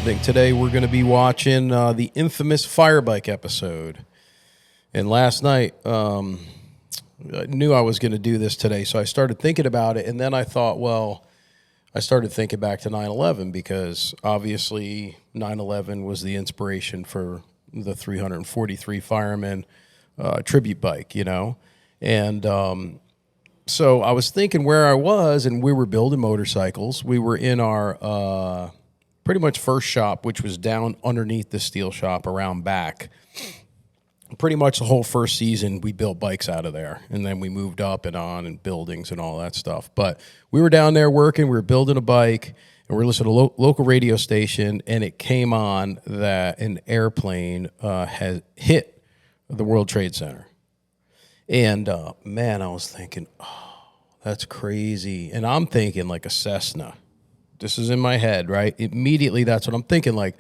think today we're going to be watching the infamous Firebike episode. And last night, I knew I was going to do this today, so I started thinking about it. And then I thought, well, I started thinking back to 9/11 because obviously 9/11 was the inspiration for the 343 firemen tribute bike, you know? And so I was thinking where I was, and we were building motorcycles. We were in our pretty much first shop, which was down underneath the steel shop around back. Pretty much the whole first season, we built bikes out of there. And then we moved up and on and buildings and all that stuff. But we were down there working. We were building a bike, and we were listening to a local radio station, and it came on that an airplane had hit the World Trade Center. And, man, I was thinking, oh, that's crazy. And I'm thinking like a Cessna. This is in my head, right? Immediately, that's what I'm thinking. Like,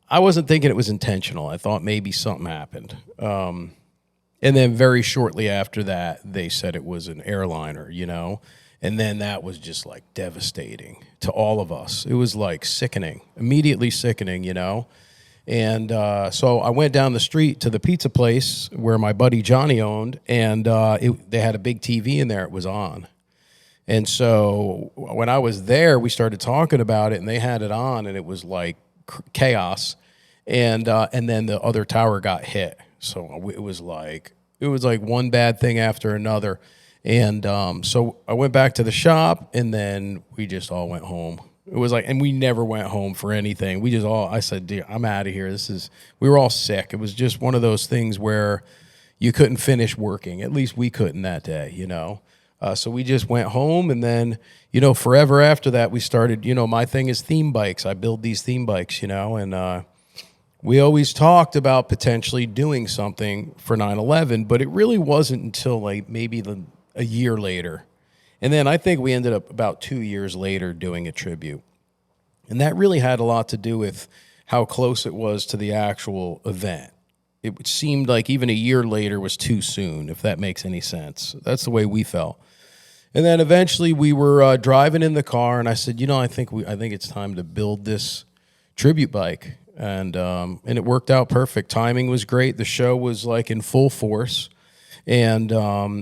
I wasn't thinking it was intentional. I thought maybe something happened. And then very shortly after that, they said it was an airliner, you know? And then that was just like devastating to all of us. It was like sickening, immediately sickening, you know? And so I went down the street to the pizza place where my buddy Johnny owned, and they had a big TV in there. It was on. And so when I was there, we started talking about it, and they had it on, and it was like chaos. And then the other tower got hit. So it was like one bad thing after another. And so I went back to the shop, and then we just all went home. It was like, and we never went home for anything. I said, dude, I'm out of here. We were all sick. It was just one of those things where you couldn't finish working. At least we couldn't that day, you know? So we just went home, and then, you know, forever after that, we started, you know, my thing is theme bikes. I build these theme bikes, you know, and we always talked about potentially doing something for 9/11, but it really wasn't until like maybe a year later. And then I think we ended up about 2 years later doing a tribute. And that really had a lot to do with how close it was to the actual event. It seemed like even a year later was too soon, if that makes any sense. That's the way we felt. And then eventually we were driving in the car, and I said, you know, I think it's time to build this tribute bike. And it worked out perfect. Timing was great. The show was like in full force. And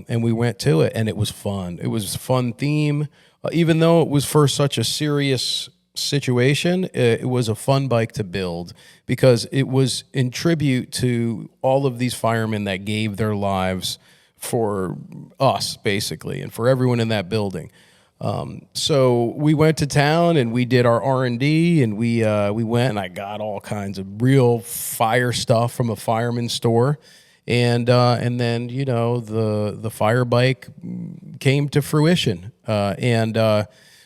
we went to it, and it was fun. It was a fun theme. Even though it was for such a serious situation, it was a fun bike to build because it was in tribute to all of these firemen that gave their lives for us, basically, and for everyone in that building. So we went to town, and we did our R&D, and we went, and I got all kinds of real fire stuff from a fireman's store. And then, you know, the fire bike came to fruition.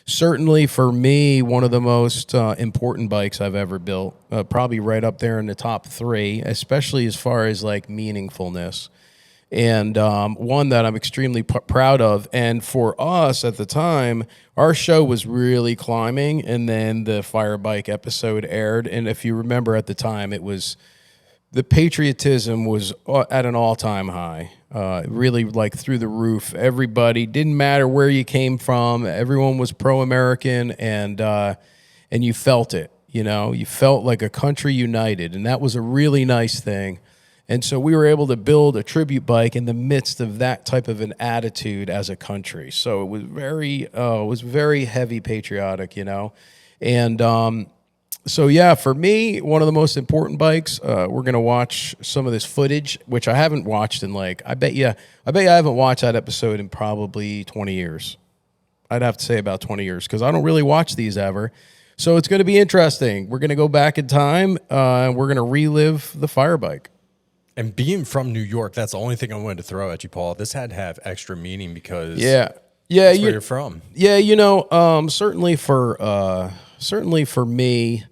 Certainly for me, one of the most important bikes I've ever built, probably right up there in the top three, especially as far as like meaningfulness. And one that I'm extremely proud of. And for us at the time, our show was really climbing, and then the fire bike episode aired. And if you remember at the time, the patriotism was at an all-time high, really like through the roof. Everybody, didn't matter where you came from, everyone was pro-American, and you felt it, you know? You felt like a country united, and that was a really nice thing. And so we were able to build a tribute bike in the midst of that type of an attitude as a country. So it was very heavy patriotic, you know? And so yeah, for me, one of the most important bikes. We're gonna watch some of this footage, which I haven't watched in like I bet you I haven't watched that episode in probably 20 years. I'd have to say about 20 years because I don't really watch these ever. So it's gonna be interesting. We're gonna go back in time, and we're gonna relive the fire bike. And being from New York, that's the only thing I wanted to throw at you, Paul. This had to have extra meaning because yeah, that's where you're from. Yeah, you know, certainly for me.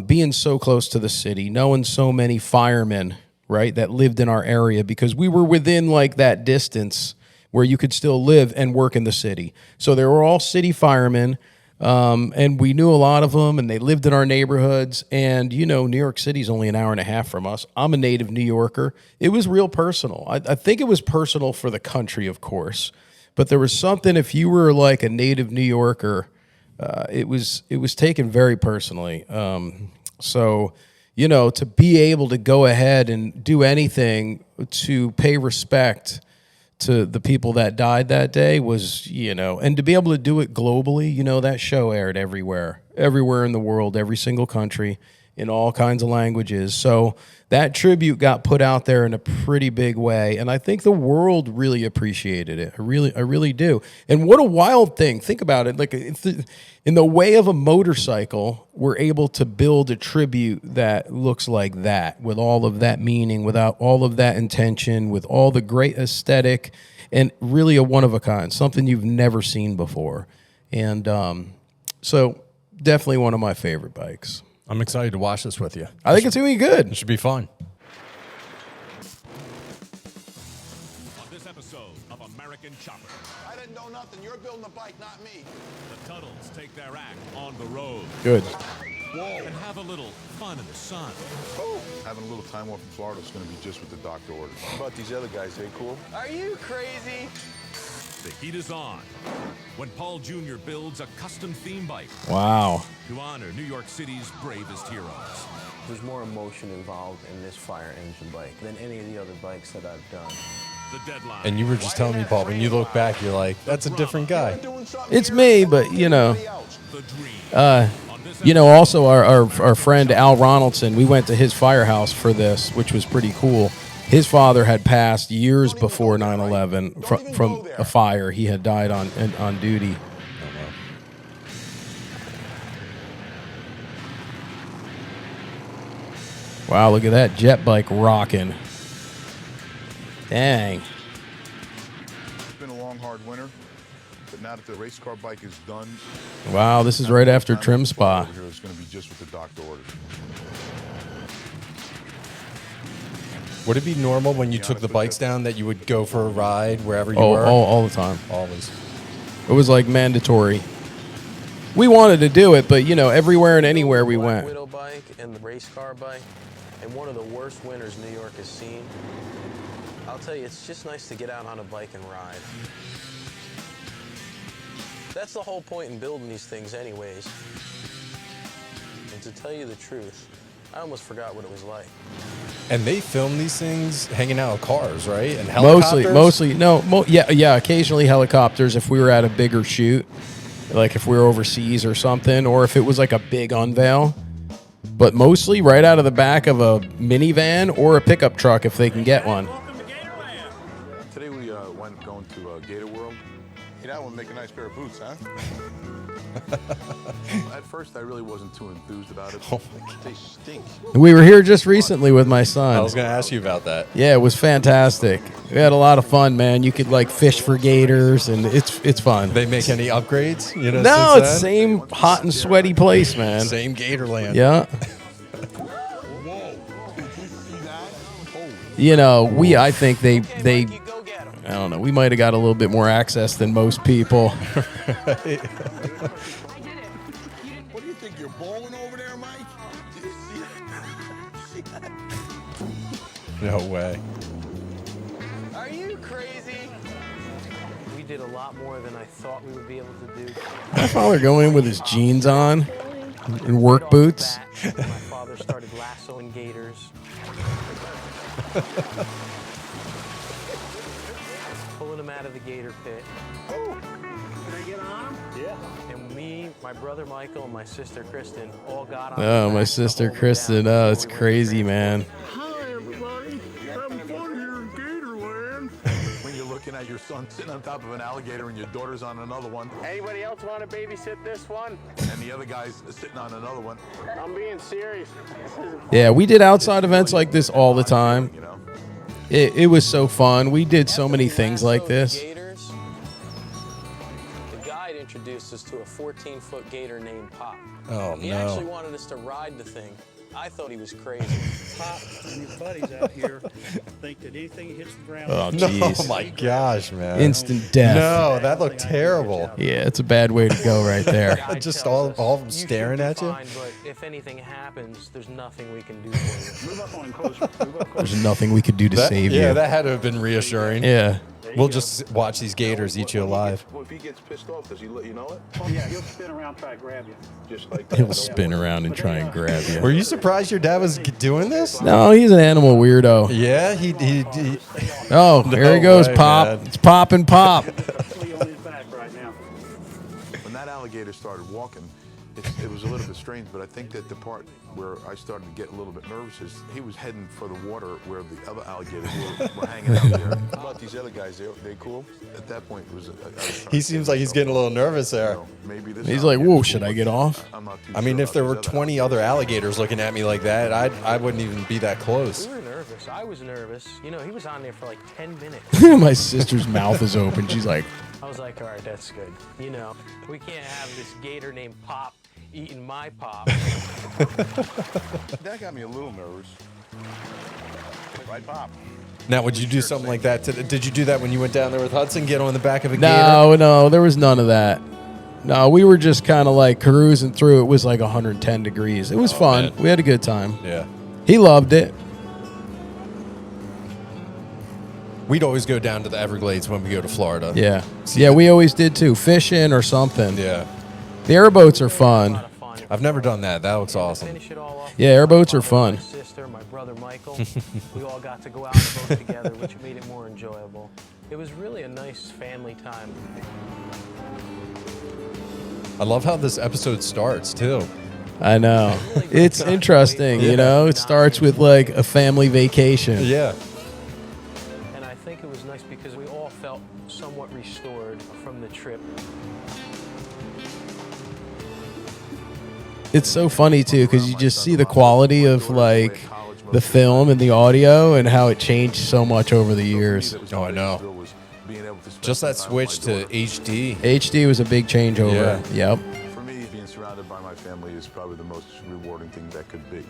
Being so close to the city, knowing so many firemen, right, that lived in our area because we were within like that distance where you could still live and work in the city. So they were all city firemen, and we knew a lot of them, and they lived in our neighborhoods. And, you know, New York City's only an hour and a half from us. I'm a native New Yorker. It was real personal. I think it was personal for the country, of course. But there was something, if you were like a native New Yorker, it was taken very personally. So, you know, to be able to go ahead and do anything to pay respect to the people that died that day was, you know, and to be able to do it globally, you know, that show aired everywhere in the world, every single country, in all kinds of languages. So that tribute got put out there in a pretty big way, and I think the world really appreciated it. I really do. And what a wild thing. Think about it. Like, in the way of a motorcycle, we're able to build a tribute that looks like that, with all of that meaning, without all of that intention, with all the great aesthetic, and really a one-of-a-kind, something you've never seen before. And so definitely one of my favorite bikes. I'm excited to watch this with you. I think it's going to be good. It should be fun. On this episode of American Chopper, I didn't know nothing. You're building a bike, not me. the Tuttles take their act on the road Good. and have a little fun in the sun. Having a little time off in Florida is going to be just what the doctor ordered. How about these other guys? They cool? Are you crazy? The heat is on when Paul Jr. builds a custom theme bike Wow. to honor New York City's bravest heroes. There's more emotion involved in this fire engine bike than any of the other bikes that I've done. The deadline. And you were just telling me, Paul, when you look back, you're like, that's a different guy. It's me, but, you know, the dream. you know, also our friend Al Ronaldson, we went to his Firehouse for this, which was pretty cool. His father had passed years before 9/11 from a fire. He had died on duty. Wow, look at that jet bike rocking. Dang. It's been a long, hard winter, but now that the race car bike is done, Wow, this is right after Trim Spa. over here is going to be just what the doctor ordered. Would it be normal when you took the bikes down that you would go for a ride wherever you Oh, were? all the time. Always. It was like mandatory. We wanted to do it, but, you know, everywhere and anywhere we Black went. Widow bike and the race car bike, and one of the worst winters New York has seen. I'll tell you, it's just nice to get out on a bike and ride. That's the whole point in building these things anyways. And to tell you the truth, I almost forgot what it was like. And they film these things hanging out of cars, right? And helicopters? Mostly, no, yeah, occasionally helicopters if we were at a bigger shoot, like if we were overseas or something, or if it was like a big unveil. But mostly right out of the back of a minivan or a pickup truck if they can get one. Today we went going to Gator World. Hey, that would make a nice pair of boots, huh? At first, I really wasn't too enthused about it. Oh They stink. We were here just recently with my son. I was going to ask you about that. Yeah, it was fantastic. We had a lot of fun, man. You could like fish for gators, and it's fun. They make any upgrades? You know, No, since it's then? same hot and sweaty place, man. Same Gatorland. Yeah. You know, I think they You go get 'em. I don't know, we might have got a little bit more access than most people. What do you think? You're bowling over there, Mike? No way. Are you crazy? We did a lot more than I thought we would be able to do. My father going in with his jeans on and work Right off boots. the bat, my father started lassoing gators. Pulling them out of the gator pit. Can I get on him? Yeah. And me, my brother Michael, and my sister Kristen all got on. Oh, the my back to sister hold him Kristen. down Oh, before it's we went crazy, to man. Hi, everybody. Having fun here in Gatorland. When you're looking at your son sitting on top of an alligator and your daughter's on another one, Anybody else want to babysit this one? and the other guy's sitting on another one, I'm being serious. Yeah, we did outside events like this all the time. you know. It was so fun. We did so many things like After we this. lassoed the gators, the guide introduced us to a 14-foot gator named Pop. Oh, He no. actually wanted us to ride the thing. I thought he was crazy. Pop and your buddies out here think that anything hits the ground. Oh, No, jeez. my gosh, man. Instant death. No, that looked terrible. Yeah, it's a bad way to go right there. Guide Just tells all us, of them "You should staring be at you?" fine, but if anything happens, there's nothing we can do for you. Move up on closer. Move up closer. There's nothing we could do to save Yeah, you. that had to have been reassuring. Yeah. We'll just watch these gators eat you alive. If he gets pissed off, does he let you know it? Oh, yeah, he'll spin around, try to grab you. Just like that. He'll spin around and try and grab you. Were you surprised your dad was doing this? No, he's an animal weirdo. Yeah, he Oh, there he goes, way, Pop. man. It's Pop and Pop. Flea on his back right now. When that alligator started walking, it was a little bit strange, but I think that the part where I started to get a little bit nervous is he was heading for the water where the other alligators were hanging out there. How about these other guys? They cool? At that point, it was. He seems like he's getting a little nervous there. Maybe this He's like, alligator's whoa, cool, should I but get off? I'm not too I mean, sure if there about were these 20 other alligators looking at me like that, I wouldn't even be that close. We were nervous. I was nervous. You know, he was on there for like 10 minutes. My sister's mouth is open. She's like, I was like, all right, that's good. You know, we can't have this gator named Pop eating my Pop. That got me a little nervous. Right, Pop? Now, would you do something like that? Did you do that when you went down there with Hudson? Get on the back of a gator? no, there was none of that. No, we were just kind of like cruising through. It was like 110 degrees. It was fun. man. We had a good time. Yeah. He loved it. We'd always go down to the Everglades when we go to Florida. Yeah. Yeah, we always did too. Fishing or something. Yeah. The airboats are A fun. lot of fun. I've never done that. That looks awesome. Finish it all off. Yeah, airboats are My father, fun. My sister, my brother Michael, we all got to go out on the boat together, which made it more enjoyable. It was really a nice family time. I love how this episode starts, too. I know. It's interesting, you know? It starts with like a family vacation. Yeah. And I think it was nice because we all felt somewhat restored from the trip. It's so funny too because you just see the quality of like the film and the audio and how it changed so much over the years. Oh, I know. Just that switch to HD. HD was a big changeover. Yep. For me, being surrounded by my family is probably the most rewarding thing that could be.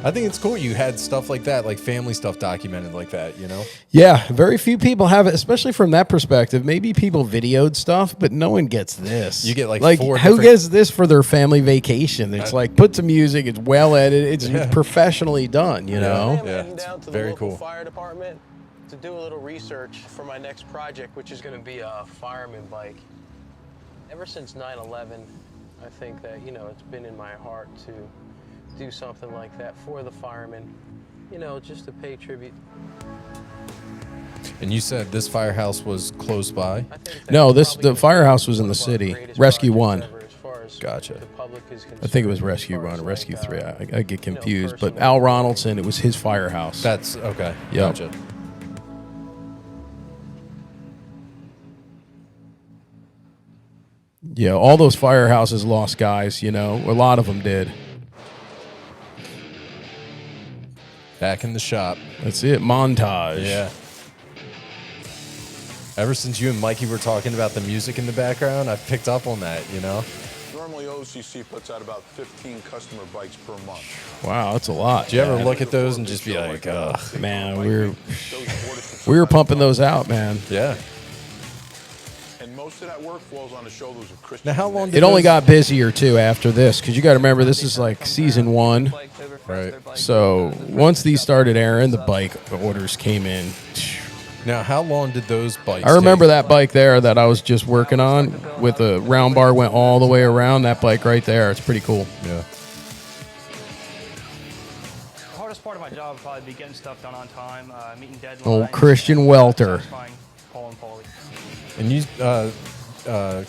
I think it's cool you had stuff like that, like family stuff documented like that, you know? Yeah, very few people have it, especially from that perspective. Maybe people videoed stuff, but no one gets this. You get like four who different- gets this for their family vacation? It's like put some music, it's well edited, it's professionally done, you know? I'm Yeah, heading it's down to the very local cool. fire department to do a little research for my next project, which is going to be a fireman bike. Ever since 9/11, I think that, you know, it's been in my heart to do something like that for the firemen, you know, just to pay tribute. And you said this firehouse was close by? I think No, that's the probably firehouse was in the one of our city. greatest Rescue projects 1. ever as far as Gotcha. the public is I think it was concerned, Rescue as far 1 or as, Rescue like, 3. I get confused. But personal- Al Ronaldson, it was his firehouse. That's okay. Yep. Gotcha. Yeah, all those firehouses lost guys, you know. A lot of them did. Back in the shop. That's it. Montage. Yeah. Ever since you and Mikey were talking about the music in the background, I've picked up on that, you know? Normally, OCC puts out about 15 customer bikes per month. Wow, that's a lot. Do you ever look at those and just be like, ugh? Man, we were pumping those out, man. Yeah. And most of that work falls on the shoulders of Christian. Now, how long It only got busier too after this because you got to remember this is like season 1. Right. So once these started airing, the bike orders came in. Now, how long did those bikes I remember take? that bike there that I was just working on with a round bar went all the way around. That bike right there, it's pretty cool. Yeah. The hardest part of my job would probably be getting stuff done on time, meeting deadlines. Old Christian Welter. satisfying Paul and Paulie. And you,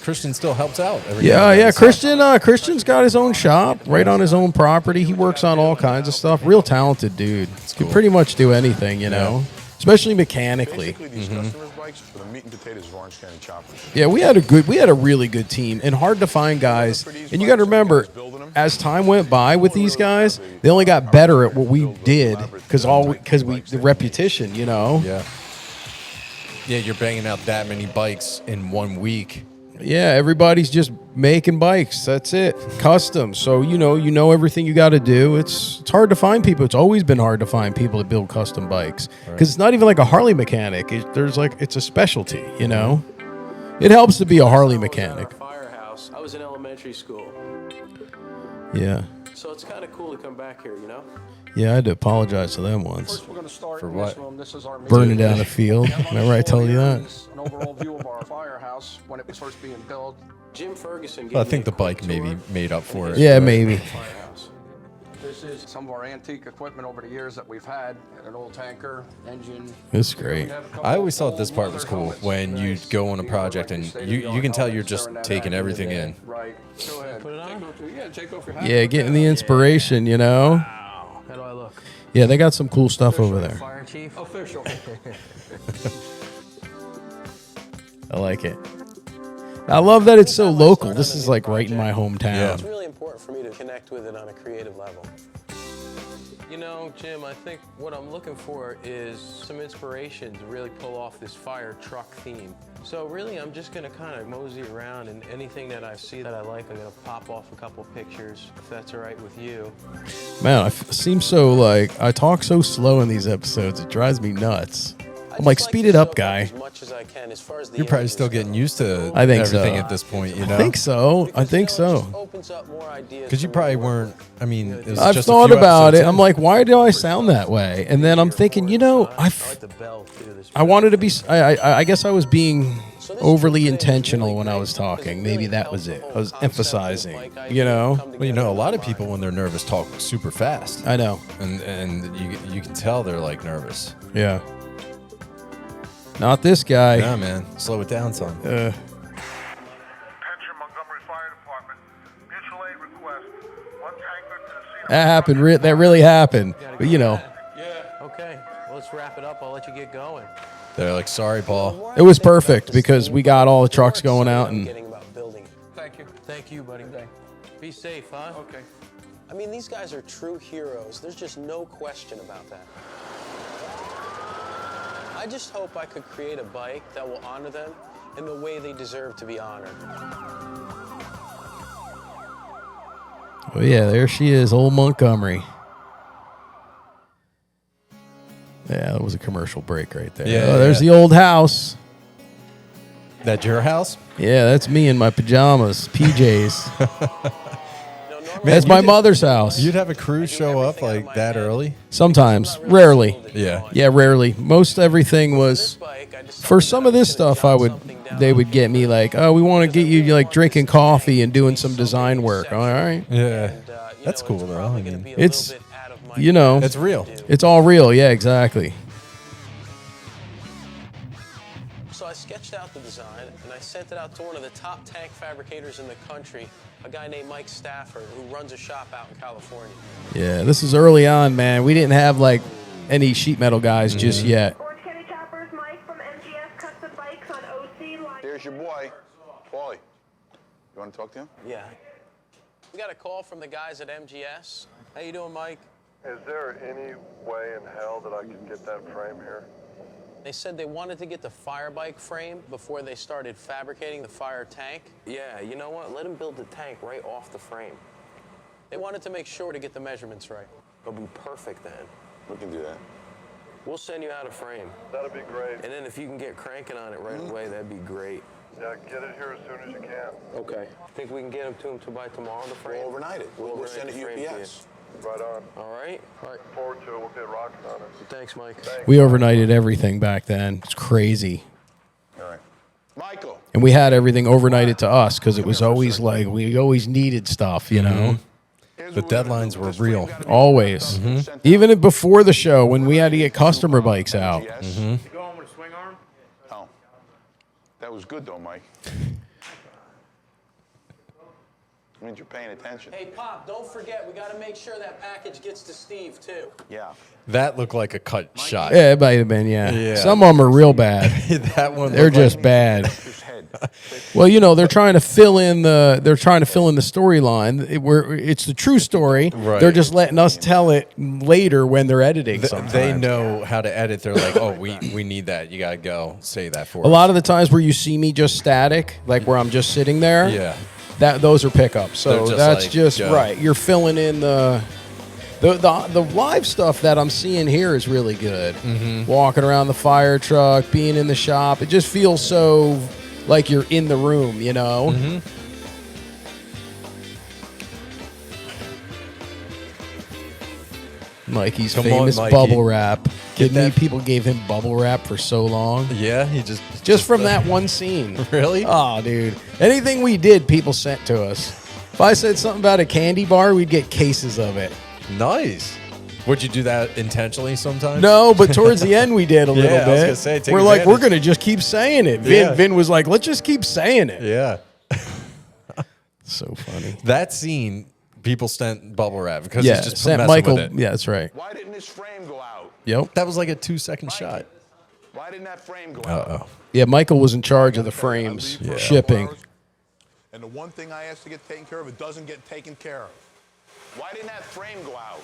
Christian still helps out every now Yeah, and then, yeah. so- Christian's got his own shop right on his own property. He works on all kinds of stuff. Real talented dude. Can pretty much do anything, you know, especially mechanically. Basically, these customers' bikes are the meat and potatoes of Orange County choppers. Yeah, we had a really good team and hard to find guys. And you got to remember, as time went by with these guys, they only got better at what we did because the repetition, you know. Yeah. Yeah, you're banging out that many bikes in 1 week. Yeah, everybody's just making bikes. That's it. Custom. So you know everything you got to do. It's hard to find people. It's always been hard to find people that build custom bikes because it's not even like a Harley mechanic. It's a specialty. You know, it helps to be a Harley mechanic. Firehouse. I was in elementary school. Yeah. So it's kind of cool to come back here, you know? Yeah, I had to apologize to them once. First, we're going to start For in what? this room. This is our Burning down the field. Remember I told you that? An overall view of our firehouse when it was first being built. Jim Ferguson. Well, I think the bike maybe made up for it. Yeah, maybe. Firehouse. This is some of our antique equipment over the years that we've had. An old tanker, engine. It's great. I always thought this part was cool when you go on a project and you can tell you're just taking everything in. Right. Go ahead. Put it on? Take off your hat. Yeah, getting the inspiration, you know? Wow. How do I look? Yeah, they got some cool stuff over there. Fire Chief? Official. I like it. I love that it's so local. This is like right in my hometown. It's really important for me to connect with it on a creative level. You know, Jim, I think what I'm looking for is some inspiration to really pull off this fire truck theme. So really, I'm just going to kind of mosey around, and anything that I see that I like, I'm going to pop off a couple pictures, if that's all right with you. Man, I seem so like, I talk so slow in these episodes. It drives me nuts. I'm like, speed it up, guy. As much as I can, as far as the You're probably images still go. getting used to I think so. everything at this point, you know? I think so. I Because, think you know, it just so. opens up more ideas Because you for probably more work. weren't, I mean, it was I've just a thought few about it. episodes I'm in. like, why do I sound that way? And then I'm thinking, you know, I like the bell too. This I wanted to be, I guess I was being So this overly trip today is intentional really when I great was because talking. it Maybe really that helps was the it. whole I was concept of emphasizing, bike you idea know? come Well, you know, a together lot in of my people mind. when they're nervous talk super fast. I know. And you can tell they're like nervous. Yeah. Not this guy. Yeah, man. Slow it down, son. Attention Montgomery Fire Department. Mutual aid request. One tanker to the scene. That happened. That really happened. But you know, Okay, well, let's wrap it up. I'll let you get going. They're like, sorry, Paul. it was perfect because we got all the trucks going out and Getting about building it. Thank you. Thank you, buddy. Be safe, huh? Okay. I mean, these guys are true heroes. There's just no question about that. I just hope I could create a bike that will honor them in the way they deserve to be honored. well, yeah, there she is, old Montgomery. Yeah, that was a commercial break right there. Yeah, Oh, there's yeah. the old house. That your house? Yeah, that's me in my pajamas, PJs. You know, normally That's my mother's house. You'd have a crew show up like that early? Sometimes, rarely. Yeah. Yeah, rarely. Most everything this was bike, I decided for some that of this was gonna stuff. I jot would something down they on would get me like, oh, we want to get you like drinking coffee and doing some design work. All right, Yeah. And, you That's know, cool, it's though. probably I gonna mean, be a it's- little bit out of my you know, It's real. do. it's all real. Yeah, exactly. So I sketched out the design and I sent it out to one of the top tank fabricators in the country, a guy named Mike Stafford, who runs a shop out in California. Yeah, this is early on, man. We didn't have like any sheet metal guys just yet. Orange County Choppers, Mike from MGS Custom Bikes on OC line. Here's your boy, Paulie. You want to talk to him? Yeah. We got a call from the guys at MGS. How you doing, Mike? Is there any way in hell that I can get that frame here? They said they wanted to get the fire bike frame before they started fabricating the fire tank. Yeah, you know what? Let them build the tank right off the frame. They wanted to make sure to get the measurements right. It'll be perfect then. We can do that. We'll send you out a frame. That'd be great. And then if you can get cranking on it right away, that'd be great. Yeah, get it here as soon as you can. Okay. Think we can get them to him by tomorrow, the frame? We'll overnight it. We'll overnight send it the frame to you. UPS. Right on. All right? All right. Forward to it. We'll get rocking on it. Thanks, Mike. We overnighted everything back then. It's crazy. All right. Michael. And we had everything overnighted to us because it was always like we always needed stuff, you know. Here's The what we're gonna deadlines do. were This frame real. gotta be Always. sent Even before the show when we had to get customer bikes out. Yes. You go home with a swing arm? Oh. That was good though, Mike. Means you're paying attention. Hey, Pop, don't forget, we got to make sure that package gets to Steve, too. Yeah. That looked like a cut shot. Yeah, it might have been, yeah. Yeah. Some of them are real bad. That one They're looked just like, bad. His head. Well, you know, they're trying to fill in the storyline. It's the true story. Right. They're just letting us tell it later when they're editing. they sometimes. know how to edit. They're like, oh, we need that. You got to go say that for A us. lot of the times where you see me just static, like where I'm just sitting there. Yeah. Those are pickups. So They're just that's like, just go. right. You're filling in the live stuff that I'm seeing here is really good. Mm-hmm. Walking around the fire truck, being in the shop, it just feels so like you're in the room, you know. Mm-hmm. Mikey's Come on, famous Mikey. bubble wrap. Kidding me? that- People gave him bubble wrap for so long. Yeah, he Just from that one scene. Really? Oh, dude. Anything we did, people sent to us. If I said something about a candy bar, we'd get cases of it. Nice. Would you do that intentionally sometimes? No, but towards the end we did a little Yeah, bit. I was gonna say, take we're like, we're advantage. going to just keep saying it. Yeah. Vin was like, let's just keep saying it. Yeah. So funny. That scene, people sent bubble wrap because Yeah, he's just sent messing Michael. with it. Yeah, that's right. Why didn't his frame go out? Yep. That was like a 2-second shot. Why didn't that frame go out? Uh-oh. Yeah, Michael was in charge of the frames, I leave for a couple shipping. hours, and the one thing I asked to get taken care of, it doesn't get taken care of. Why didn't that frame go out?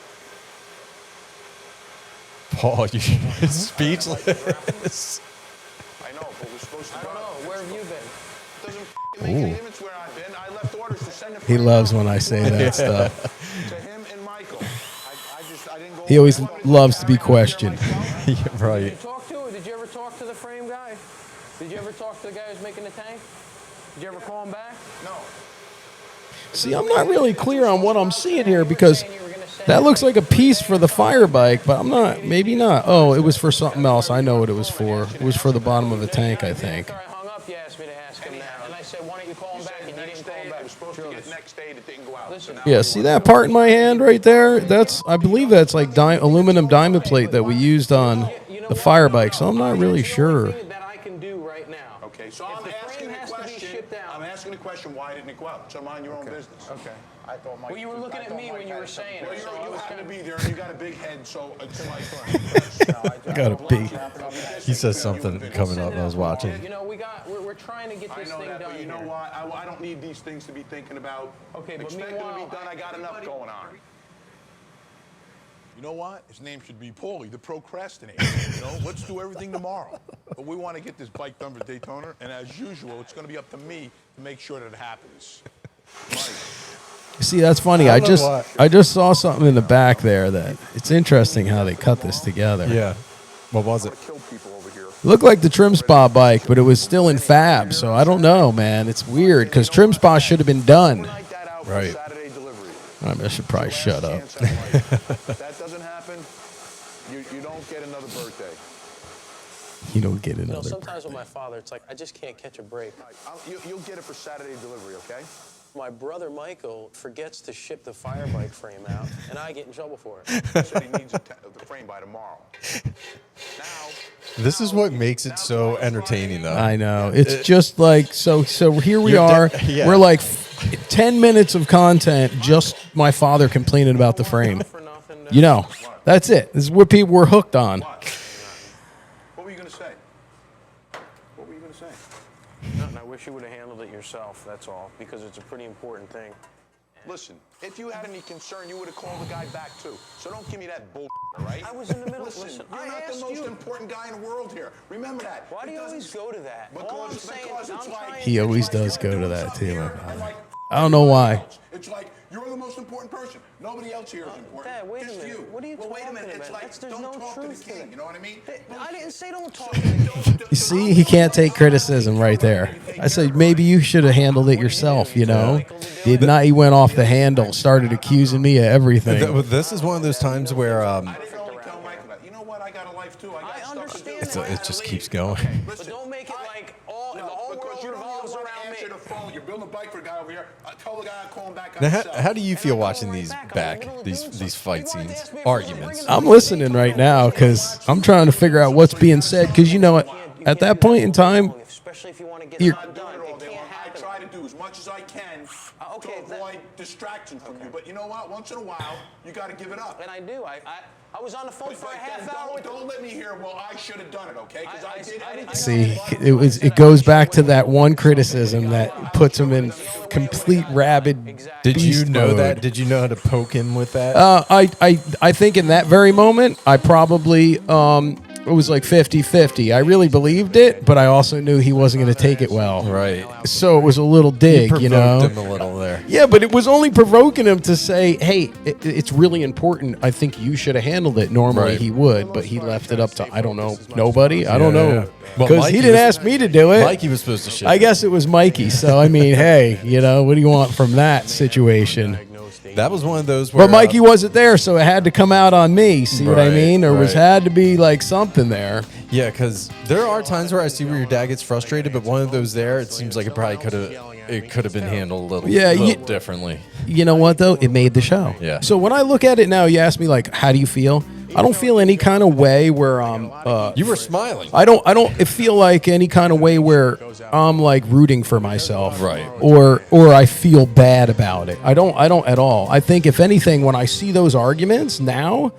Paul, you're speechless. I know, but we're supposed to. I don't know. Where have you been? Doesn't make any difference where I've been. I left orders to send a He frame loves out when I say that stuff. to him and Michael. I didn't go. He always loves to be questioned. Yeah, Did right. you talk to her? Did you ever talk to the frame guy? Did you ever talk to the guy who's making the tank? Did you ever call him back? No. See, I'm not really clear on what I'm seeing here because that looks like a piece for the fire bike, but I'm not. Maybe not. Oh, it was for something else. I know what it was for. It was for the bottom of the tank, I think. After I hung up, you asked me to ask him now. And I said, why don't you call him back? And you didn't call him back. It was supposed to get next day. It didn't go out. Listen, Yeah, see that part in my hand right there? That's, I believe that's like aluminum diamond plate that we used on the fire bike, so I'm not really sure. that I can do right now. Okay, so If I'm the asking frame a has to be question. shipped out. I'm asking a question. Why didn't it go out? So mind your own business. Okay. I thought Mike. Well, you were looking at me when you were saying Well, it. So you I was happen to kinda- be there, and you got a big head, so it's like. Got a big. He says something coming up. I was watching. You know, we're trying to get I this know thing that, done but you know here. what? I don't need these things to be thinking about. Okay, but Expect them to meanwhile, be done. I got enough going on. You know what? His name should be Paulie, the procrastinator. You know, let's do everything tomorrow. But we want to get this bike done for Daytona, and as usual, it's going to be up to me to make sure that it happens. Mike. See, that's funny. I don't know I just saw something in the back there that it's interesting how they cut this together. Yeah. What was it? Kill people over here. It looked like the Trim Spa bike, but it was still in fab, so I don't know, man. It's weird because Trim Spa should have been done. Night that out for Right. Saturday delivery. I mean, I should probably shut up. Chance at life. If that doesn't happen, you don't get another birthday. You don't get You know, another. sometimes with my father, it's like I just can't catch a break. You'll get it for Saturday delivery, okay? My brother Michael forgets to ship the fire bike frame out, and I get in trouble for it. He said he needs the frame by tomorrow. Now, This is what makes it so entertaining, though. I know. It's just like so here we You're are. yeah. We're like 10 minutes of content just my father complaining about the frame. For nothing. You know, that's it. This is what people were hooked on. what were you going to say? What were you going to say? Nothing. I wish you would have handled it yourself. That's all, because it's a pretty important thing. Listen, if you had any concern, you would have called the guy back too. So don't give me that bull, all right? I was in the middle. Listen, I you're not the asked most you. important guy in the world here. Remember that. Why do you always go to that? All I'm saying is I'm trying. He always does go to that too. Here, my and father. like, I don't know why. It's like you're the most important person. Nobody else here is important. Dad, wait a Just minute. you. What are you well, wait a talking minute. It's about? like There's don't no talk to truth the to king. it. You know what I mean? I didn't say don't talk to me. You see, he can't take criticism right there. I said maybe you should have handled it yourself. You know, did not. He went off the handle, started accusing me of everything. This is one of those times where I didn't only tell Michael that. You know what? I got a life too. I got I stuff to do. understand. it just keeps going. But don't make it like all the whole because world you don't revolves want around to answer me. the phone. You're building a bike for a guy over here. Tell the guy I'm calling back on Now, himself. how do you feel And I go watching right these back. I'm in the back, middle of these doing these something. fight You wanted to scenes, ask me if I was arguments? bringing I'm listening right now because I'm trying to figure out what's being said. Because you know what, at that point in time, especially if you want to get You're- it done, All it day can't long. I happen. try to do as much as I can okay, to avoid distraction from you. But you know what? Once in a while, you got to give it up. And I do. I was on the phone for a half Then hour with. don't let me hear, well, I should have done it, okay? Because I did everything. see, it goes back to that one criticism that puts him in complete rabid. Did you beast know mode. that? Did you know how to poke him with that? I think in that very moment, I probably it was like 50-50. I really believed it, but I also knew he wasn't going to take it well. Right. So it was a little dig, you know. Provoked him a little there. Yeah, but it was only provoking him to say, "Hey, it's really important. I think you should have handled it." Normally Right. he would, but he left it up to I don't know nobody. I don't Yeah, know yeah. Well, because Mikey he didn't was- ask me to do it. Mikey was supposed to shit. I guess it was Mikey. So I mean, hey, you know, what do you want from that situation? that was one of those where. But Mikey wasn't there, so it had to come out on me. See what I Right, mean? There was right. had to be like something there. Yeah, because there are times where I see where your dad gets frustrated, but one of those there, it seems like it probably could have been handled a little differently. You know what though? It made the show. Yeah. So when I look at it now, you ask me like, how do you feel? I don't feel any kind of way where You were smiling. I don't feel like any kind of way where I'm like rooting for myself, Right. Or I feel bad about it. I don't at all. I think if anything, when I see those arguments now,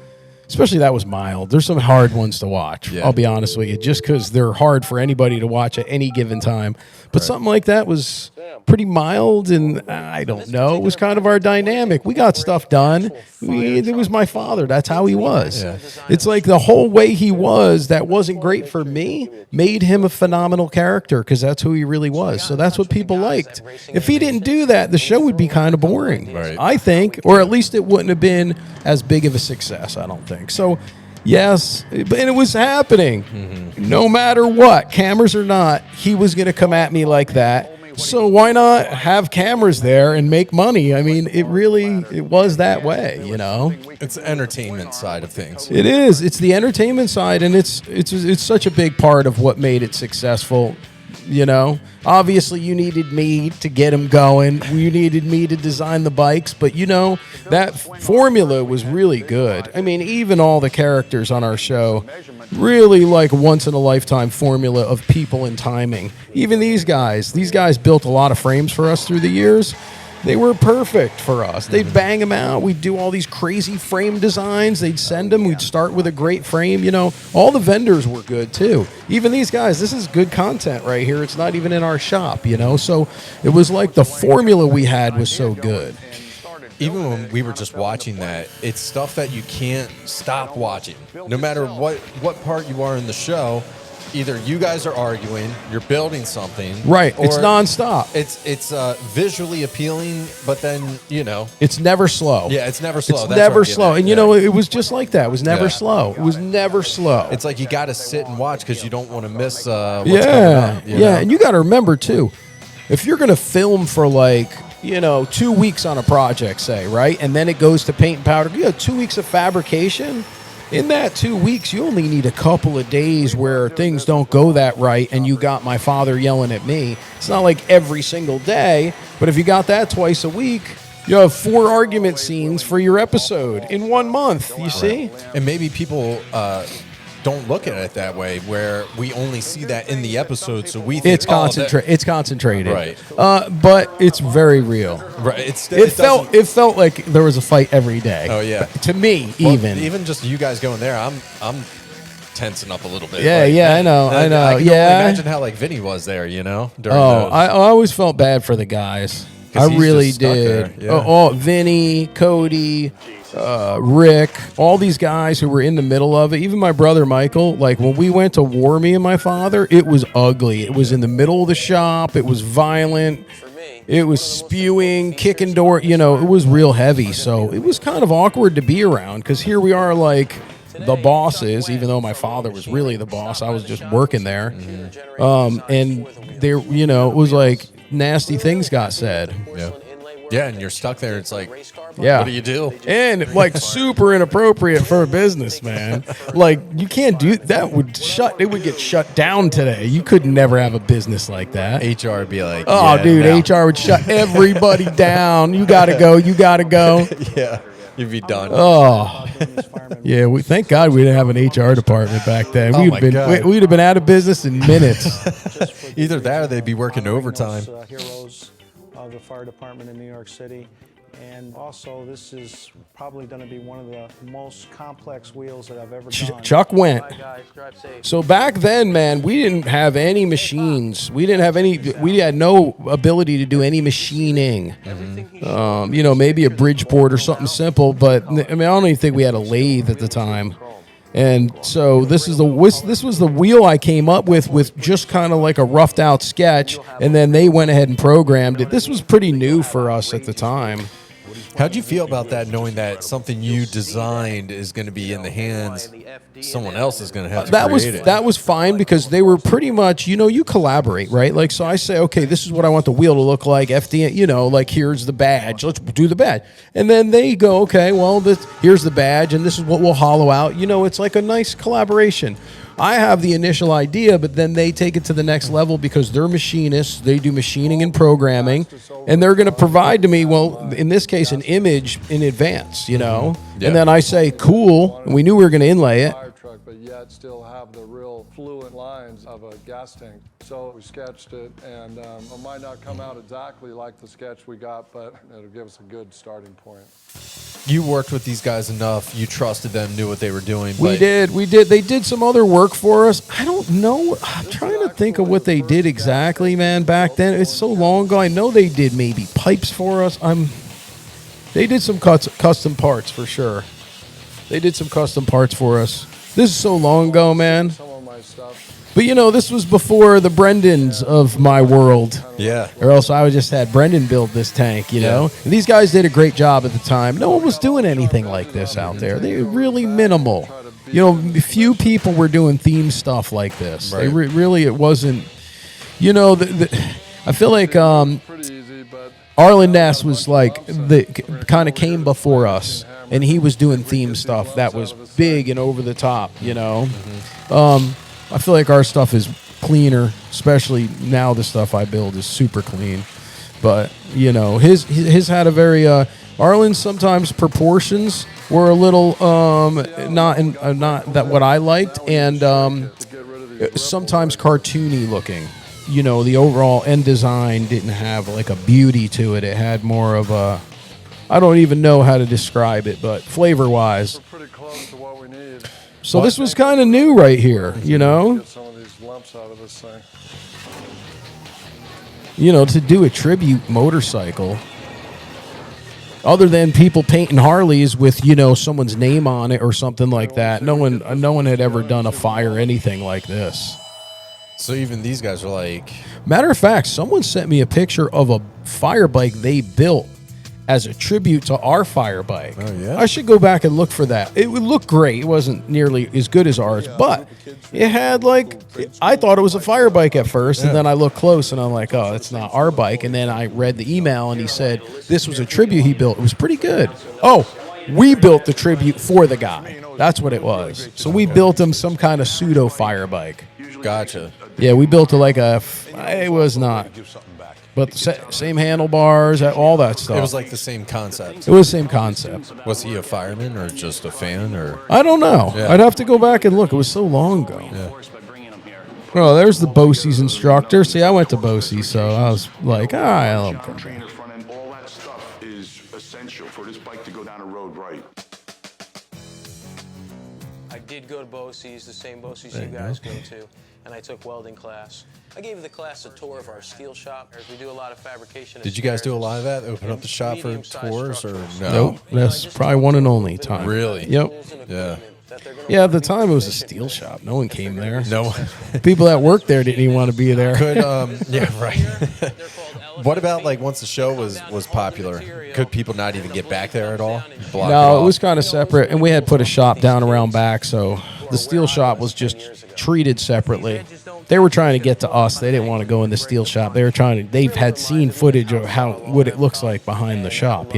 especially that was mild. There's some hard ones to watch. Yeah. I'll be honest with you, just because they're hard for anybody to watch at any given time. But something like that was pretty mild, and I don't know. It was kind of our dynamic. We got stuff done. It was my father. That's how he was. Yeah. It's like the whole way he was that wasn't great for me made him a phenomenal character because that's who he really was. So that's what people liked. If he didn't do that, the show would be kind of boring, Right. I think, or at least it wouldn't have been as big of a success, I don't think. So, yes, and it was happening. No matter what, cameras or not, he was going to come at me like that. So why not have cameras there and make money? I mean, it was that way, you know? It's the entertainment side of things. It is. It's the entertainment side, and it's such a big part of what made it successful. You know, obviously you needed me to get him going. You needed me to design the bikes, but you know, that formula was really good. I mean, even all the characters on our show, really like once in a lifetime formula of people and timing. Even these guys built a lot of frames for us through the years. They were perfect for us. They'd bang them out. We'd do all these crazy frame designs. They'd send them. We'd start with a great frame. You know, all the vendors were good too. Even these guys, this is good content right here. It's not even in our shop, you know? So it was like the formula we had was so good. Even when we were just watching that, it's stuff that you can't stop watching. No matter what part you are in the show, either you guys are arguing, you're building something. Right. It's or nonstop. It's visually appealing, but then, you know. It's never slow. Yeah, it's never slow. It's That's never what I'm slow. getting at. And you know, it was just like that. It was never Yeah. slow. It was never slow. It's like you got to sit and watch because you don't want to miss what's coming yeah. up. You Yeah. know? And you got to remember, too, if you're going to film for like, 2 weeks on a project, say, right? And then it goes to paint and powder. 2 weeks of fabrication. In that 2 weeks, you only need a couple of days where things don't go that right and you got my father yelling at me. It's not like every single day, but if you got that twice a week, you have 4 argument scenes for your episode in 1 month, you see? And maybe people don't look at it that way, where we only see that in the episode, so we think It's concentrated. Right. But it's very real. Right. It felt like there was a fight every day. Oh yeah. To me, Well, even just you guys going there, I'm tensing up a little bit. Yeah, yeah, I know. I can only Yeah. imagine how like Vinny was there, during those. I always felt bad for the guys. 'Cause I he's really just stuck did. there, yeah. Oh, Vinny, Cody, Rick, all these guys who were in the middle of it. Even my brother Michael. Like when we went to war, me and my father, it was ugly. It was in the middle of the shop. It was violent. It was spewing, kicking door. It was real heavy. So it was kind of awkward to be around because here we are, like the bosses. Even though my father was really the boss, I was just working there. And there, it was like nasty things got said. Yeah. Yeah, and you're stuck there. It's like, yeah, what do you do? And like super inappropriate for a business, man. Like you can't do that. It would get shut down today. You could never have a business like that. HR would be like, oh, yeah, dude, no. HR would shut everybody down. You gotta go. You gotta go. Yeah, you'd be done. Oh, yeah. Thank God we didn't have an HR department back then. Oh my God. We'd have been out of business in minutes. Either that or they'd be working overtime. Heroes of the fire department in New York City. And also, this is probably going to be one of the most complex wheels that I've ever done. Chuck went. Bye, guys. Drive safe. So back then, man, we didn't have any machines. We had no ability to do any machining. Maybe a Bridgeport or something simple, but I don't even think we had a lathe at the time. And so this was the wheel I came up with just kind of like a roughed out sketch, and then they went ahead and programmed it. This was pretty new for us at the time. How'd you feel about that, knowing that something you designed is going to be in the hands, someone else is going to have to create it? That was fine because they were pretty much, you collaborate, right? Like, so I say, okay, this is what I want the wheel to look like. FD, like, here's the badge. Let's do the badge. And then they go, okay, well, here's the badge, and this is what we'll hollow out. It's like a nice collaboration. I have the initial idea, but then they take it to the next level because they're machinists. They do machining and programming, and they're going to provide to me, well, in this case, an image in advance, Yeah. And then I say, cool. And we knew we were going to inlay it. But yet still have the real fluent lines of a gas tank. So we sketched it, and it might not come out exactly like the sketch we got, but it'll give us a good starting point. You worked with these guys enough. You trusted them, knew what they were doing. We did. They did some other work for us. I don't know. I'm trying to think of what they did exactly, man, back then. It's so long ago. I know they did maybe pipes for us. They did some custom parts for sure. They did some custom parts for us. This is so long ago, man. But this was before the Brendans of my world. Yeah. Or else I would just had Brendan build this tank, know? And these guys did a great job at the time. No one was doing anything like this out there. They were really minimal. Few people were doing theme stuff like this. Right. They really, it wasn't, I feel like Arlen Ness was like, kind of came before us. And he was doing theme stuff that was big and over the top, I feel like our stuff is cleaner, especially now the stuff I build is super clean. But, his had a very, Arlen's sometimes proportions were a little not that what I liked, and sometimes cartoony looking. The overall end design didn't have like a beauty to it. It had more of a, I don't even know how to describe it, but flavor-wise. We're pretty close to what we need. So this was kind of new right here, Get some of these lumps out of this thing. To do a tribute motorcycle, other than people painting Harleys with, someone's name on it or something like that, no one had ever done a fire anything like this. So even these guys are like... Matter of fact, someone sent me a picture of a fire bike they built as a tribute to our fire bike. Oh, yeah? I should go back and look for that. It would look great. It wasn't nearly as good as ours, but it had I thought it was a fire bike at first, and then I looked close, and I'm like, oh, it's not our bike. And then I read the email, and he said this was a tribute he built. It was pretty good. Oh, we built the tribute for the guy. That's what it was. So we built him some kind of pseudo fire bike. Gotcha. Yeah, we built it was not. But same handlebars, all that stuff. It was like the same concept. It was the same concept. Was he a fireman or just a fan? Or I don't know. Yeah. I'd have to go back and look. It was so long ago. Yeah. Oh, there's the BOCES instructor. See, I went to BOCES, so I was like, all right, I'll come. Trainer front end, all that stuff is essential for this bike to go down the road right. I did go to BOCES, the same BOCES you guys go to, and I took welding class. I gave the class a tour of our steel shop. We do a lot of fabrication. Did you guys do a lot of that? Open up the shop for tours or no? Nope. That's probably one and only time. Really? Yep. Yeah. Yeah, at the time it was a steel shop. No one came there. No. People that worked there didn't even want to be there. Yeah, right. What about once the show was popular? Could people not even get back there at all? No, it was kind of separate, and we had put a shop down around back, so the steel shop was just treated separately. They were trying to get to us. They didn't want to go in the steel shop. They were they've had seen footage of what it looks like behind the shop,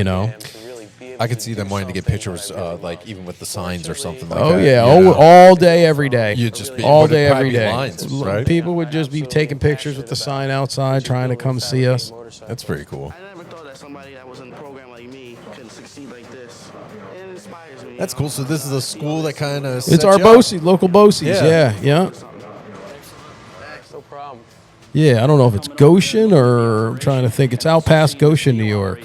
I could see them wanting to get pictures, even with the signs or something like that. Oh yeah, all day, every day. You'd just be all day, every day. Lines, right? People would just be taking pictures with the sign outside, trying to come see us. That's pretty cool. I never thought that somebody that was in the program like me could succeed like this. It inspires me. That's cool. So this is a school that kind of it's our BOCES, local BOCES. Yeah. No problem. Yeah, I don't know if it's Goshen or I'm trying to think. It's out past Goshen, New York.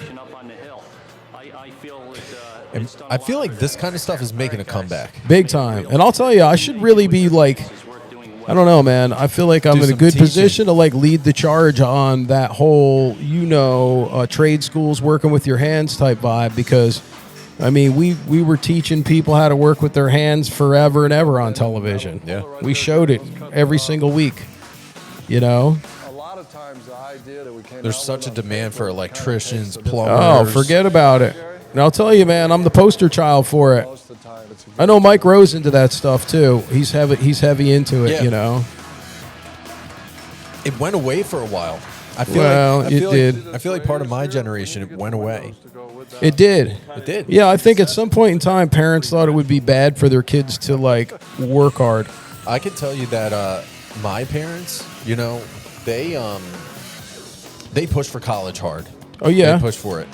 And I feel like this kind of stuff is making a comeback. Big time. And I'll tell you, I should really be I don't know, man. I feel like I'm in a good position to lead the charge on that whole, trade schools working with your hands type vibe because, we were teaching people how to work with their hands forever and ever on television. Yeah. We showed it every single week, A lot of of times the idea that we came There's out such a with on demand paper for kinda electricians, takes the plumbers. Oh, forget about it. And I'll tell you, man, I'm the poster child for it. most of the time. It's a I know Mike Rose into that stuff too. He's heavy into it, Yeah. you know. It went away for a while. I feel Well, like, it did. I feel like part of my generation, it went away. It did. It did. Yeah, I think at some point in time, parents thought it would be bad for their kids to like work hard. I can tell you that my parents, you know, they pushed for college hard. Oh yeah. They pushed for it.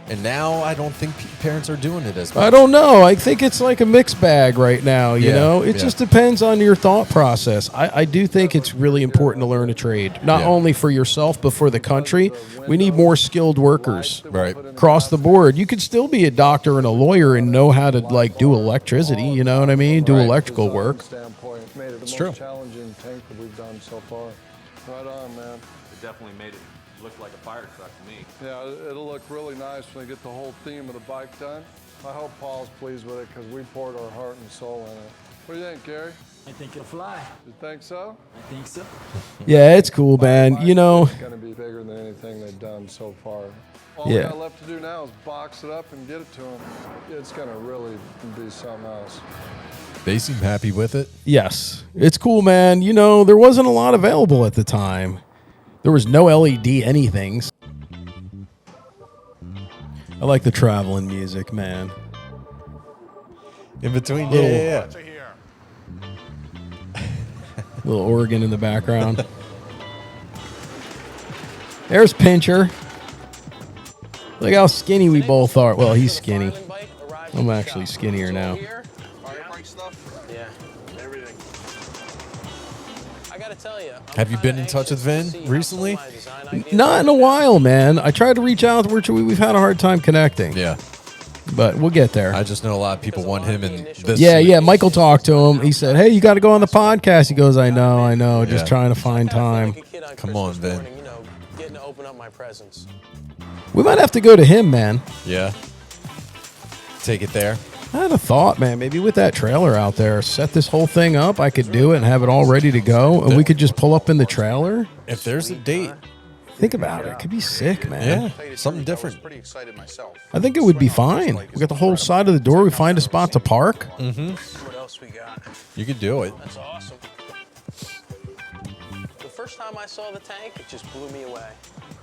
And now I don't think parents are doing it as much. I don't know. I think it's like a mixed bag right now. You Yeah, know, it yeah. just depends on your thought process. I do think it's really important to learn a trade, not Yeah. only for yourself but for the country. We need more skilled workers, Right. across the board. You could still be a doctor and a lawyer and know how to like do electricity. You know what I mean? Do Right. electrical work. Standpoint, made it the It's most true. challenging tank that we've done so far. Right on, man. It definitely made it look like a fire truck to me. Yeah, it'll look really nice when they get the whole theme of the bike done. I hope Paul's pleased with it because we poured our heart and soul in it. What do you think, Gary? I think it'll fly. You think so? I think so. Yeah, it's cool, man. You know, It's going to be bigger than anything they've done so far. All we Yeah. got left to do now is box it up and get it to them. It's going to really be something else. They seem happy with it. yes, it's cool, man. You know, there wasn't a lot available at the time. There was no LED anythings. I like the traveling music, man. In between, Little- yeah. Little organ in the background. There's Pincher. Look how skinny we both are. Well, he's skinny. I'm actually skinnier now. Yeah. Everything. I gotta tell you. Have you been in touch with Vin recently? Not in a while, man. I tried to reach out. We've had a hard time connecting. Yeah. But we'll get there. I just know a lot of people want him in this. Yeah. Michael talked to him. He said, "Hey, you got to go on the podcast." He goes, "I know. Just Yeah. trying to find time." Come on, Vin. You know, getting to open up my presents. We might have to go to him, man. Yeah. Take it there. I had a thought, man. Maybe with that trailer out there, set this whole thing up. I could do it and have it all ready to go, and we could just pull up in the trailer. If there's a date, think about it. It could be sick, man. Yeah, something different. Pretty excited myself. I think it would be fine. We got the whole side of the door. We find a spot to park. Mm-hmm. What else we got? You could do it. That's awesome. The first time I saw the tank, it just blew me away.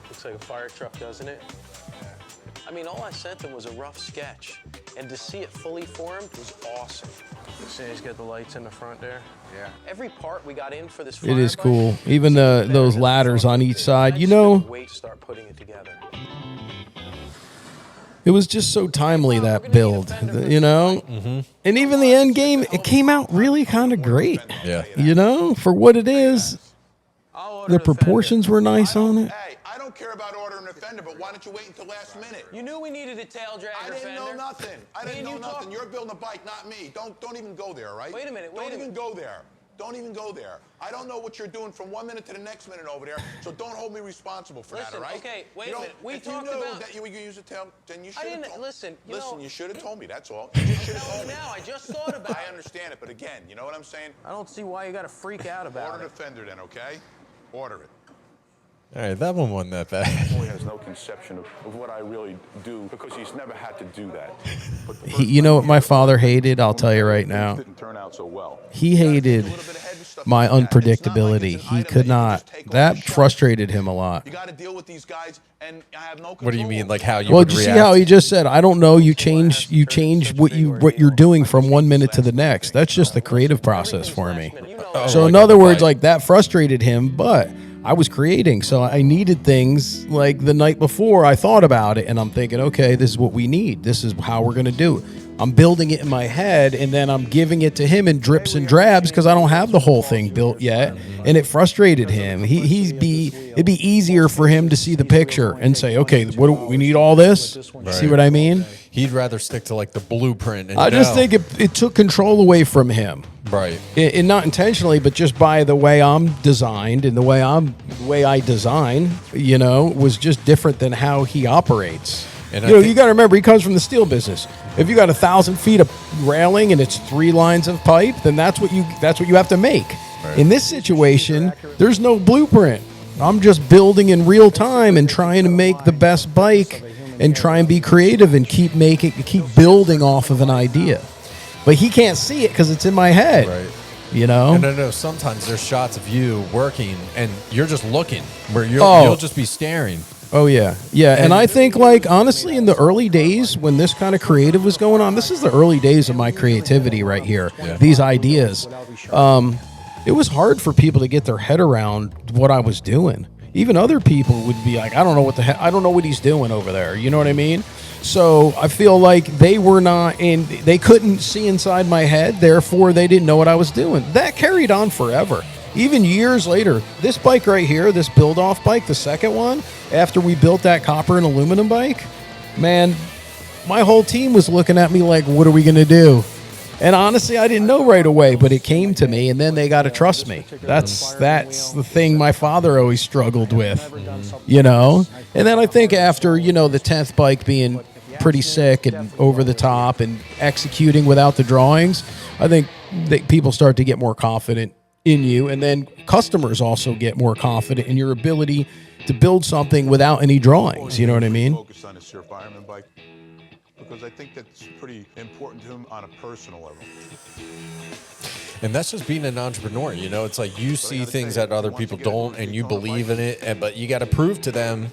Looks like a fire truck, doesn't it? I mean, all I sent them was a rough sketch, and to see it fully formed was awesome. You see, he's got the lights in the front there. Yeah. Every part we got in for this. It is cool. Even those ladders on each side. You know, Wait to start putting it together. it was just so timely, that build. You know, and even the end game, it came out really kind of great. Yeah. You know, for what it is, the proportions were nice on it. Hey, I don't care about ordering a fender, but why don't you wait until last minute? You knew we needed a tail dragger I didn't fender. know nothing. I didn't know nothing. You're building a bike, not me. Don't even go there, right? Wait a minute, Don't even go there. Don't even go there. I don't know what you're doing from 1 minute to the next minute over there, so don't hold me responsible for that, Listen, all right? okay, wait You a don't- minute. We if talked you knew about- that you would use a tail, then you should I have didn't told listen. Listen, know, you should have told me. That's all. You just should have told me. now. I just thought about I it. understand it, but again, you know what I'm saying? I don't see why you got to freak out about Order it. the fender then, okay? Order it. All right, that one wasn't that bad. Boy has no conception of what I really do because he's never had to do that. But the You know what my father hated? I'll tell you right now. didn't turn out so well. He hated my unpredictability. He could not. That frustrated him a lot. You got to deal with these guys, and I have no control. What do you mean, like how you Well, would did you see react? how he just said, "I don't know." You change what you're doing from 1 minute to the next. That's just the creative process for me. So like in on other the words, bike. like that frustrated him, but I was creating, so I needed things like the night before. I thought about it, and I'm thinking, okay, this is what we need. This is how we're gonna do it. I'm building it in my head, and then I'm giving it to him in drips and drabs because I don't have the whole thing built yet, and it frustrated him. It'd be easier for him to see the picture and say, okay, what do we need? All this. See what I mean? He'd rather stick to like the blueprint. And I just think it took control away from him. Right. And not intentionally, but just by the way I'm designed and the way I design, you know, was just different than how he operates. And You got to remember, he comes from the steel business. If you got 1,000 feet of railing and it's 3 lines of pipe, then that's what you have to make. Right. In this situation, there's no blueprint. I'm just building in real time and trying to make the best bike and try and be creative and keep building off of an idea. But he can't see it because it's in my head. Right. You know? And I know sometimes there's shots of you working and you're just looking where you'll just be staring. Oh, yeah. Yeah, and I think, like, honestly, in the early days when this kind of creative was going on, this is the early days of my creativity right here, these ideas. It was hard for people to get their head around what I was doing. Even other people would be like, I don't know what the heck, I don't know what he's doing over there. You know what I mean? So I feel like they were not, and they couldn't see inside my head, therefore they didn't know what I was doing. That carried on forever. Even years later, this bike right here, this build-off bike, the second one, after we built that copper and aluminum bike, man, my whole team was looking at me like, what are we going to do? And honestly, I didn't know right away, but it came to me, and then they got to trust me. That's the thing my father always struggled with, you know? And then I think after, you know, the 10th bike being pretty sick and over the top and executing without the drawings, I think that people start to get more confident in you, and then customers also get more confident in your ability to build something without any drawings. You know what I mean? Focus on his Sir Fireman bike because I think that's pretty important to him on a personal level. And that's just being an entrepreneur, you know. It's like you see things that other people don't, and you believe in it, but you got to prove to them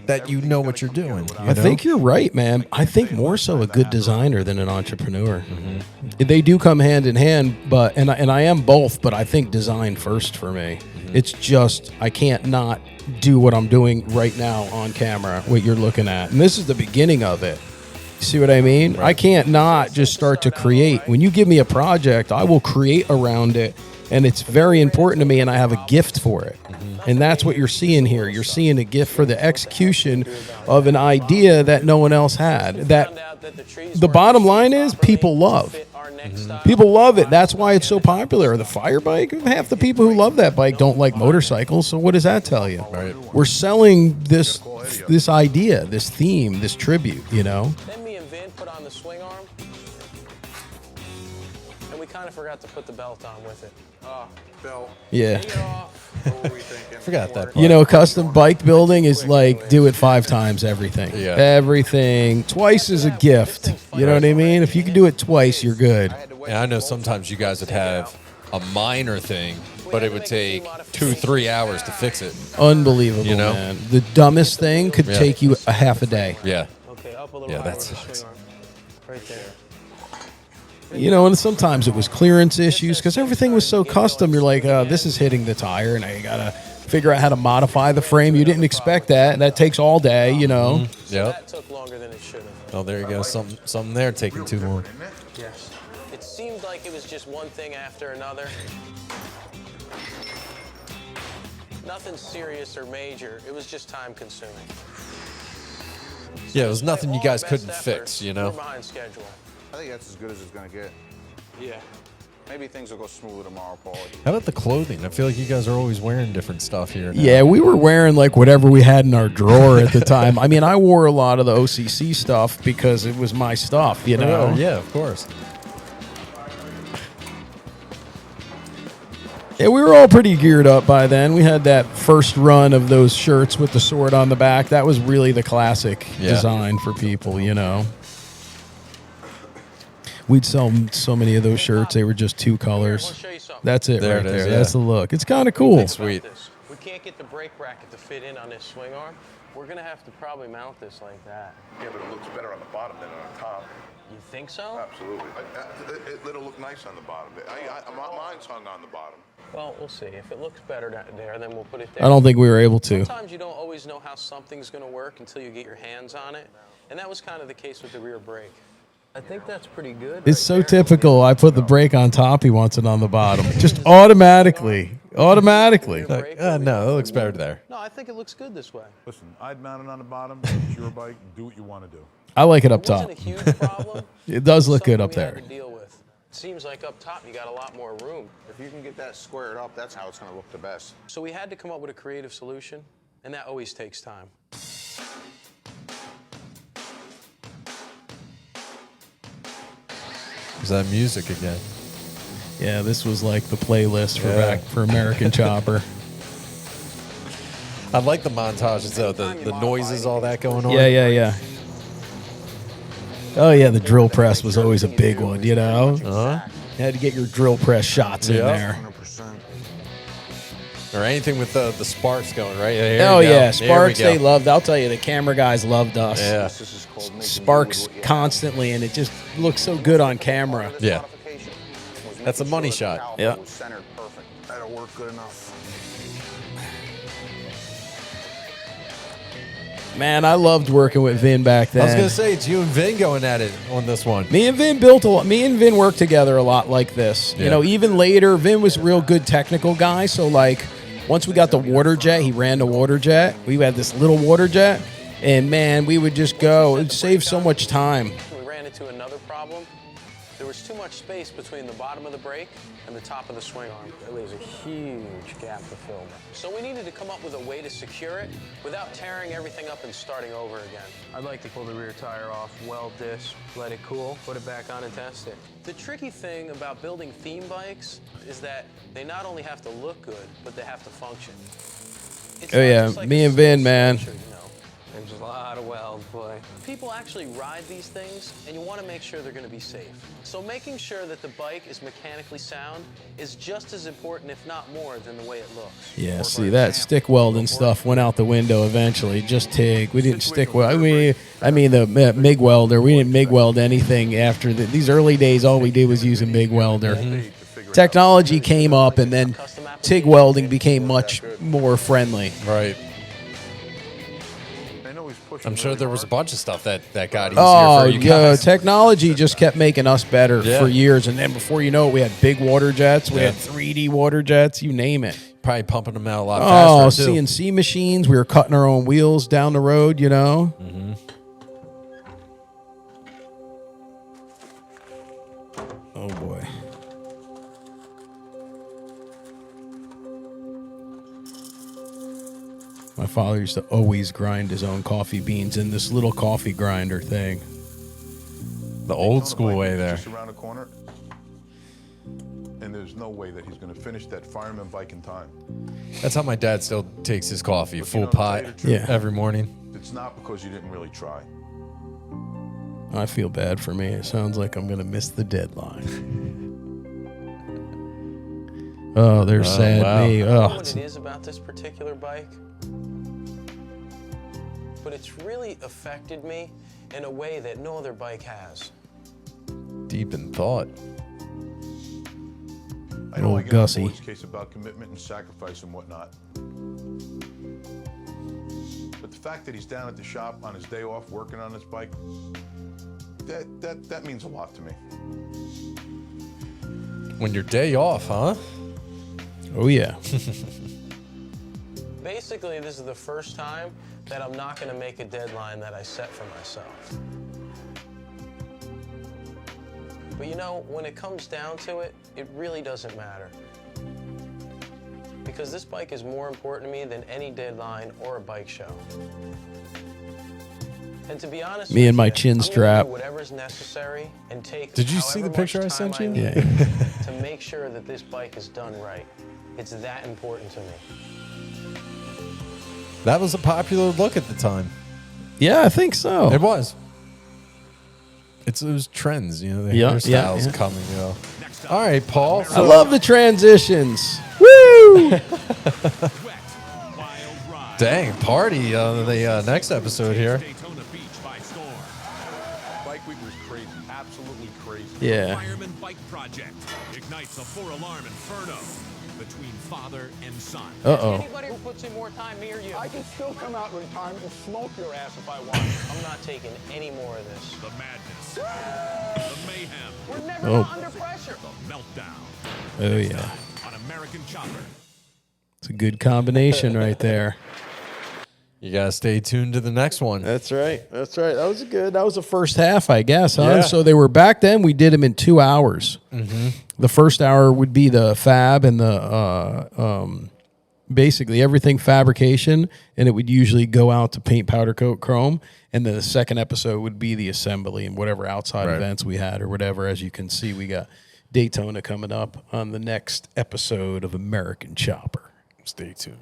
that you know what you're doing. I think you're right, man. I think more so a good designer than an entrepreneur. They do come hand in hand, but and I am both, but I think design first for me. It's just I can't not do what I'm doing right now on camera, what you're looking at. And this is the beginning of it. See what I mean? Right. I can't not just start to create. When you give me a project, I will create around it, and it's very important to me, and I have a gift for it. And that's what you're seeing here. You're seeing a gift for the execution of an idea that no one else had. That the bottom line is people love. People love it. That's why it's so popular. The fire bike, half the people who love that bike don't like motorcycles. So what does that tell you? Right. We're selling this idea, this theme, this tribute, you know? Then me and Vin put on the swing arm, and we kind of forgot to put the belt on with it. Belt. Yeah. What were we thinking? Forgot that part. You know, custom bike building is like do it 5 times everything. Yeah. Everything. Twice is a gift. You know what I mean? If you can do it twice, you're good. And I know sometimes you guys would have a minor thing, but it would take 2-3 hours to fix it. Unbelievable, You know? man. The dumbest thing could take you a half a day. Yeah. Okay, up a little Yeah, higher that with the sucks. swing arm. Right there. You know, and sometimes it was clearance issues because everything was so custom. You're like, this is hitting the tire, and I got to figure out how to modify the frame. You didn't expect that, and that takes all day, you know. Yep. That took longer than it should have. Oh, there you go. Something there taking too long. Yes. It seemed like it was just one thing after another. Nothing serious or major. It was just time consuming. Yeah, it was nothing you guys couldn't fix, you know. We're behind schedule. I think that's as good as it's going to get. Yeah. Maybe things will go smoother tomorrow, Paul. How about the clothing? I feel like you guys are always wearing different stuff here now. Yeah, we were wearing like whatever we had in our drawer at the time. I mean, I wore a lot of the OCC stuff because it was my stuff, you know? Oh, yeah, of course. Yeah, we were all pretty geared up by then. We had that first run of those shirts with the sword on the back. That was really the classic design for people, you know? We'd sell so many of those shirts. They were just 2 colors. That's it There right it is, there. yeah. That's the look. It's kind of cool. It's sweet. We can't get the brake bracket to fit in on this swing arm. We're going to have to probably mount this like that. Yeah, but it looks better on the bottom than on the top. You think so? Absolutely. It'll look nice on the bottom. Mine's hung on the bottom. Well, we'll see. If it looks better there, then we'll put it there. I don't think we were able to. Sometimes you don't always know how something's going to work until you get your hands on it. And that was kind of the case with the rear brake. I think that's pretty good. It's so typical. I put the brake on top. He wants it on the bottom. Just automatically. Automatically. Like, no, it looks better there. No, I think it looks good this way. Listen, I'd mount it on the bottom. It's your bike. Do what you want to do. I like it up top. It wasn't a huge problem. It does look good up Something we there. had to deal with. It seems like up top you got a lot more room. If you can get that squared up, that's how it's going to look the best. So we had to come up with a creative solution, and that always takes time. Is that music again? Yeah, this was like the playlist for American Chopper. I like the montages though, the noises, all that going on. Yeah. Oh yeah, the drill press was always a big one. You know, you had to get your drill press shots in there. Or anything with the sparks going, right? Sparks they loved. I'll tell you, the camera guys loved us. Yeah. Sparks constantly, and it just looks so good on camera. Yeah. That's a money shot. Yeah. Centered perfect. That'll work good enough. Man, I loved working with Vin back then. I was going to say, it's you and Vin going at it on this one. Me and Vin built a lot. Me and Vin worked together a lot like this. Yeah. You know, even later, Vin was a real good technical guy. So, like, once we got the water jet, he ran the water jet. We had this little water jet, and man, we would just go. It would save so much time. We ran into another problem. There was too much space between the bottom of the brake and the top of the swing arm. It was a huge gap to fill. So we needed to come up with a way to secure it without tearing everything up and starting over again. I'd like to pull the rear tire off, weld this, let it cool, put it back on and test it. The tricky thing about building theme bikes is that they not only have to look good, but they have to function. It's Oh not yeah, just like me a and Vin, smooth man. structure, you know. There's a lot of weld, boy. People actually ride these things, and you want to make sure they're going to be safe. So making sure that the bike is mechanically sound is just as important, if not more, than the way it looks. Yeah, see, that stick welding stuff went out the window eventually. Just TIG. We didn't stick weld. I mean the MIG welder. We didn't MIG weld anything after these early days. All we did was use a MIG welder. Technology came up, and then TIG welding became much more friendly. Right. I'm sure there was a bunch of stuff that got easier for you guys. Technology just kept making us better Yeah. for years, and then before you know it, we had big water jets, we had 3D water jets, you name it. Probably pumping them out a lot faster, too. CNC machines, we were cutting our own wheels down the road, you know. Oh boy. My father used to always grind his own coffee beans in this little coffee grinder thing. The old school way there. Just around the corner, and there's no way that he's going to finish that fireman bike in time. That's how my dad still takes his coffee, But full you know, to pot, tell you the truth, every morning. It's not because you didn't really try. I feel bad for me. It sounds like I'm going to miss the deadline. Oh, there's sad me. I don't know Oh, what it is about this particular bike, but it's really affected me in a way that no other bike has. Deep in thought. I know I Old get Gussie. on this case about commitment and sacrifice and whatnot. But the fact that he's down at the shop on his day off working on his bike, that means a lot to me. When your day off, huh? Oh, yeah. Basically, this is the first time that I'm not going to make a deadline that I set for myself. But you know, when it comes down to it, it really doesn't matter. Because this bike is more important to me than any deadline or a bike show. And to be honest, Me and my with you, chin I'm gonna strap. do whatever's necessary and take. Did you see the however much picture I time sent you? need Yeah. to make sure that this bike is done right. It's that important to me. That was a popular look at the time. Yeah, I think so. It was. It was trends, you know, the Yeah, hairstyles yeah. coming, you know. All right, Paul. I love the transitions. Woo! Dang, party on the next episode here. Bike week was crazy, absolutely crazy. Yeah. Fireman Bike Project ignites a 4-alarm inferno between father and son. Uh-oh. Anybody who puts in more time, me or you? I can still come out in time and smoke your ass if I want. I'm not taking any more of this. The madness, the mayhem, We're never Oh. not under pressure. the meltdown Oh, yeah. on American Chopper. It's a good combination right there. You got to stay tuned to the next one. That's right. That's right. That was good. That was the first half, I guess, huh? Yeah. So they were back then. We did them in 2 hours. Mm-hmm. The first hour would be the fab and the basically everything fabrication, and it would usually go out to paint, powder coat, chrome. And then the second episode would be the assembly and whatever outside Right. events we had or whatever. As you can see, we got Daytona coming up on the next episode of American Chopper. Stay tuned.